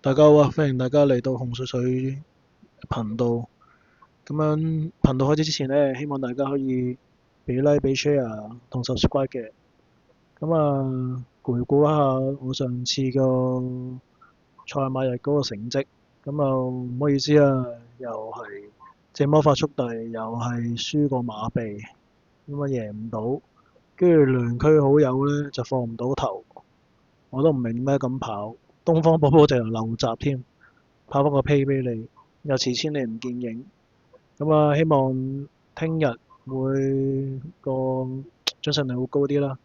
大家好啊，歡迎大家嚟到紅水水頻道。咁樣頻道開始之前呢，希望大家可以俾 like、俾 share 同 subscribe 嘅。咁回顧一下我上次個賽馬日嗰個成績。咁唔好意思啊，又係隻魔法速遞，又係輸個馬鼻，贏唔到。跟住兩區好友呢，就放唔到頭，我都唔明咩咁跑。東方寶寶就漏閘添。拋翻個 pay 俾你，又遲千里唔見影。希望聽日會個準成率會高啲啦。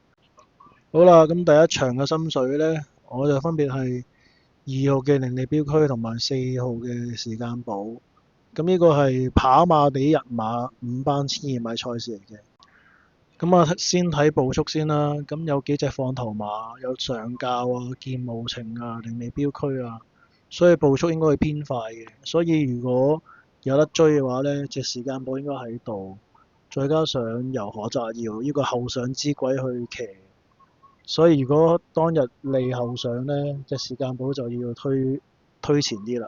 好啦，咁第一場嘅心水呢，我就分別係2號嘅靈利標區同埋4號嘅時間寶。咁呢個係跑馬地日馬5班1200米賽事嚟嘅。先睇步速先啦。咁有幾隻放頭馬，有上教啊、劍無情啊、靈利標區啊。所以步速應該會偏快嘅，所以如果有得追嘅話呢，隻時間寶應該喺度，再加上由何澤堯呢個後上之鬼去騎，所以如果當日利後上呢，隻時間寶就要推前啲啦。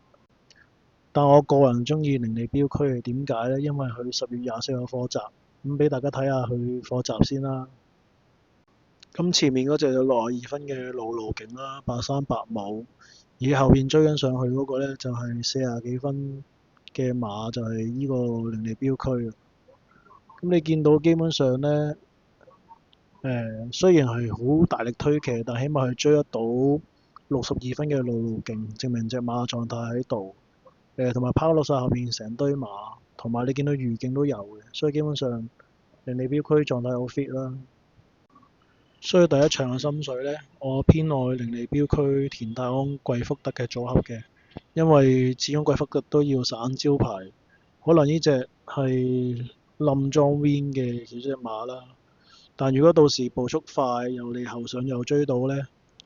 但我個人中意靈利標區，點解呢？因為佢10月24號課閘，咁俾大家睇下佢課閘先啦。咁前面嗰隻有62分嘅路路勁啦，83秒。而後邊追緊上去嗰個呢，就係40幾分嘅馬，就係呢個靈利標區。咁你見到基本上呢，雖然係好大力推騎，但起碼係追得到62分嘅路路勁，證明隻馬狀態喺度。同埋拋落晒後邊成堆馬，同埋你見到預警都有嘅，所以基本上靈利標區狀態好 fit 啦。所以第一場嘅心水呢，我偏愛靈利標區田泰安貴福特嘅組合嘅，因為始終貴福特都要散招牌，可能呢隻係冧莊 win 嘅其中隻馬啦。但如果到時步速快，又嚟後上又追到呢，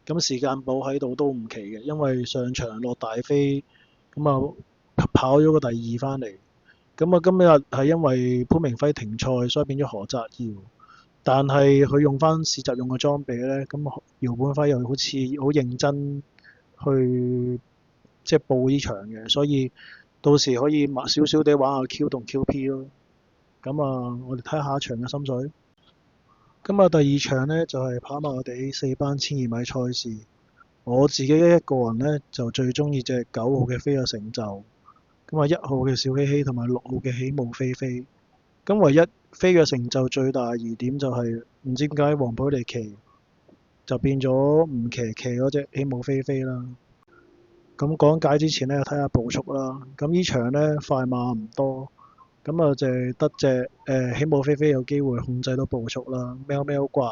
咁時間寶喺度都唔奇嘅，因為上場落大飛，跑咗個第2返嚟。今日係因為潘明輝停賽，所以變咗何澤堯。但係佢用翻市集用嘅裝備呢，咁姚本輝又好似好認真去即係報呢場嘅，所以到時可以少少地玩下 Q 同 QP 咯。我哋睇下一場嘅心水。第二場呢，就係跑馬地4班1200米賽事，我自己一個人呢，就最中意隻9號嘅飛躍成就，1號嘅小希希同埋6號嘅起舞飛飛。唯一飛躍成就最大疑點就係唔知點解黃寶利騎就變咗唔騎嗰隻起舞飛飛啦。講解之前呢，睇下步速啦。呢場呢，快馬唔多，就係得隻起舞飛飛有機會控制到步速啦。喵喵怪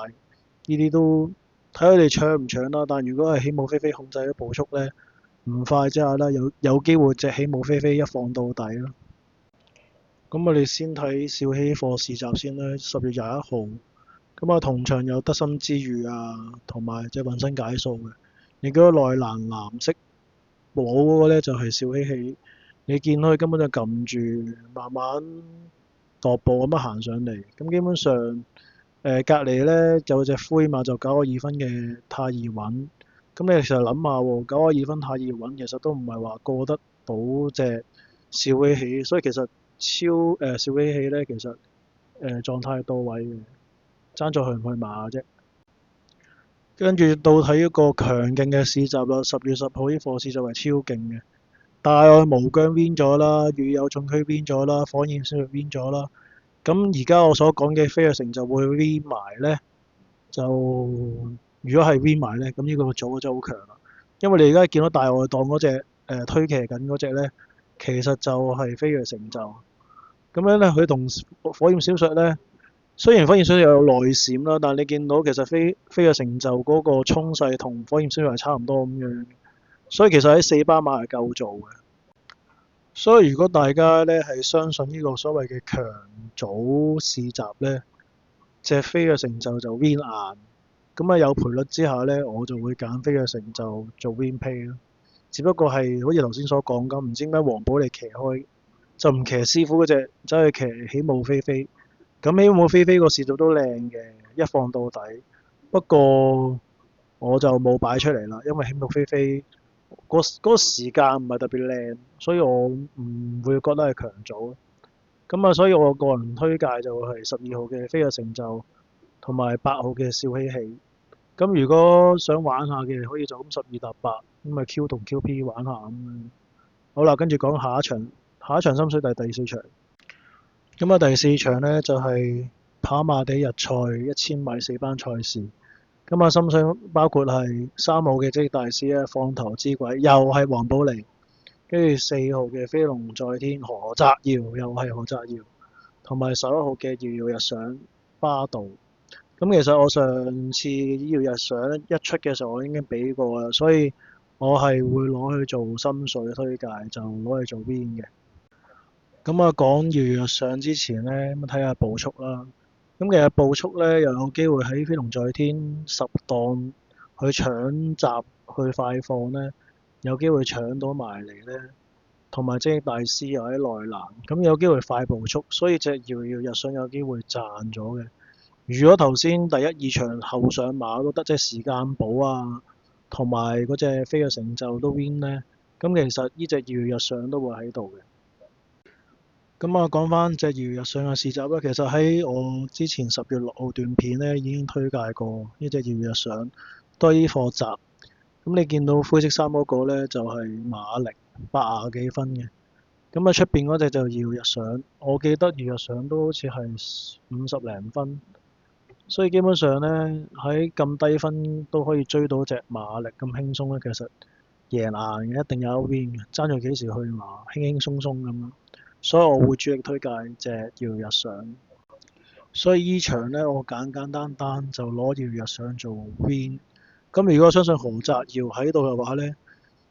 呢啲都睇佢哋搶唔搶啦。但如果係起舞飛飛控制咗步速呢，唔快之下啦，有機會隻起舞飛飛一放到底咯。我哋先睇小希貨市集先啦，10月21號。同場有得心之遇啊，同埋隻渾身解數嘅。你嗰個內欄藍色帽嗰個呢，就係小希希，你見佢根本就撳住，慢慢踱步咁樣行上嚟。基本上隔離呢，有隻灰馬就92分嘅太易穩。你其實諗下喎，92分太易穩，其實都唔係話過得到隻小希希，所以其實小希希呢，其實狀態到位嘅，爭在去唔去馬啫。跟住到睇一個強勁嘅市集啦，10月10號啲貨市就係超勁嘅，大愛無疆 win 咗啦，與有重區 win 咗啦，火焰燒肉 win 咗啦。而家我所講嘅飛躍成就會 win 埋呢，就如果係 win 埋呢，呢個組真係好強啦。因為你而家見到大外檔嗰隻推騎緊嗰隻呢，其實就係飛躍成就。咁樣呢，佢同火焰小説呢，雖然火焰小説有內閃啦，但你見到其實飛躍成就嗰個衝勢同火焰小説係差唔多咁樣，所以其實喺4班馬係夠做嘅。所以如果大家呢係相信呢個所謂嘅強組市集呢，隻飛躍成就就 win 硬。有賠率之下呢，我就會揀飛躍成就做 win pay 咯。只不過係好似頭先所講咁，唔知點解黃寶利騎開就唔騎師傅嗰隻，走去騎起舞飛飛。起舞飛飛個視度都靚嘅，一放到底。不過我就冇擺出嚟啦，因為起舞飛飛嗰個時間唔係特別靚，所以我唔會覺得係強組。咁啊，所以我個人推介就係12號嘅飛躍成就同埋8號嘅笑嘻嘻。咁如果想玩下嘅，可以就咁12搭8，咁咪 Q 同 QP 玩下咁樣。好啦，跟住講下一場深水埗第四場。咁啊，第四場呢，就係跑馬地日賽1000米4班賽事。咁啊，深水包括係3號嘅職業大師啊，放頭之鬼又係黃寶嚟，跟住4號嘅飛龍在天何澤耀又係何澤耀，同埋11號嘅遙遙日上巴道。咁其實我上次遙遙日上一出嘅時候，我已經俾過啦，所以我係會攞去做深水推介，就攞去做 Win 嘅。咁啊，講遙遙日上之前呢，咁睇下步速啦。咁其實步速呢，又有機會喺飛龍在天10檔去搶閘去快放呢，有機會搶到埋嚟呢。同埋職業大師又喺內欄，咁有機會快步速，所以隻遙遙日上有機會賺咗嘅。如果頭先第一二場後上馬都得隻時間寶啊，同埋嗰隻飛躍成就都 win 呢，咁其實呢隻遙遙日上都會喺度嘅。咁啊，講翻隻遙遙日上嘅試集啦，其實喺我之前10月6號段片呢已經推介過呢隻遙遙日上，都係呢課集。咁你見到灰色衫嗰個呢，就係馬力80幾分嘅，咁啊出邊嗰隻就遙遙日上，我記得遙遙日上都好似係50零分，所以基本上呢，喺咁低分都可以追到隻馬力咁輕鬆咧，其實贏硬嘅，一定有得 win 嘅，爭住幾時去馬，輕輕鬆鬆咁樣，所以我會主力推介隻遙遙日上。所以依場呢，我簡簡單單就攞遙遙日上做 win。咁如果相信何澤耀喺度嘅話呢，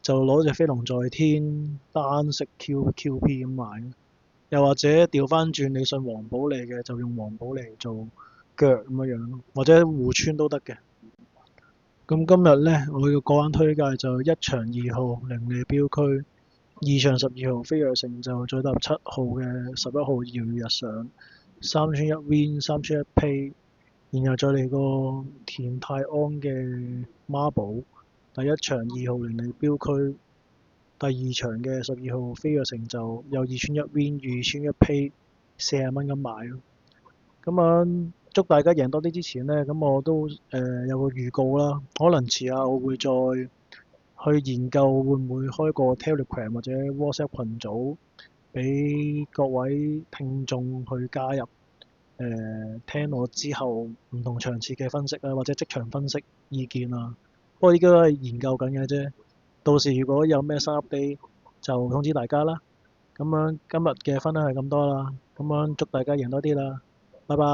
就攞隻飛龍在天單食 QP 咁買，又或者調翻轉你信黃寶利嘅，就用黃寶利做腳咁樣咯，或者互穿都得嘅。咁今日呢，我嘅個人推介就1場2號凌利標區，2場12號飛躍成就，再搭7號嘅11號遙遙日上，3串1 win 3串1 pay。然後再嚟個田泰安嘅孖寶，第一場2號凌利標區，第二場嘅12號飛躍成就，有2串1 win 2串1 pay， 40蚊咁買咯。咁樣祝大家贏多啲之前呢，咁我都有個預告啦，可能遲下我會再去研究會唔會開個 Telegram 或者 WhatsApp 群組，俾各位聽眾去加入。聽我之後唔同場次嘅分析啊，或者即場分析意見啊。不過依家都係研究緊嘅啫。到時如果有咩新 update 就通知大家啦。咁樣今日嘅分享係咁多啦。咁樣祝大家贏多啲啦。拜拜。